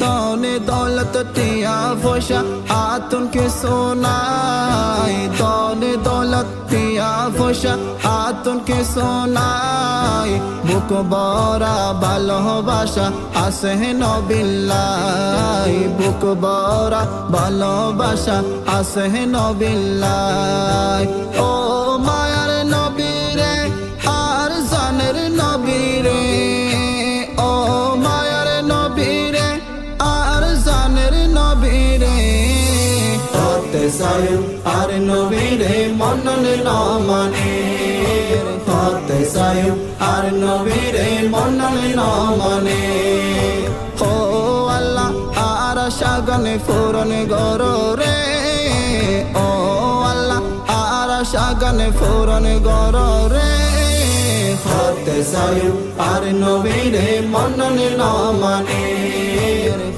দনে দৌলত টিয়া পয়সা আতুন কিছু নাই, দনে দৌলত টিয়া পয়সা আতুন কিছু নাই। বুক বরা ভালোবাসা আছে নবিল্লাই, বুক বরা ভালোবাসা আছে নবিল্লাই। ও মায়ার নবীরে আর জানের নবীরে, ও মায়ার নবীরে আর জানের নবীরে। হতে চাই আর নবীরে মননে ন মানে, হতে চাই আর নবীরে মননে ন মানে। ও আল্লাহ আর শাগনে ফুরন গর রে, ও আল্লাহ আর শাগনে ফুরন গর রে। হতে চাই আর নবীরে মননে ন মানে।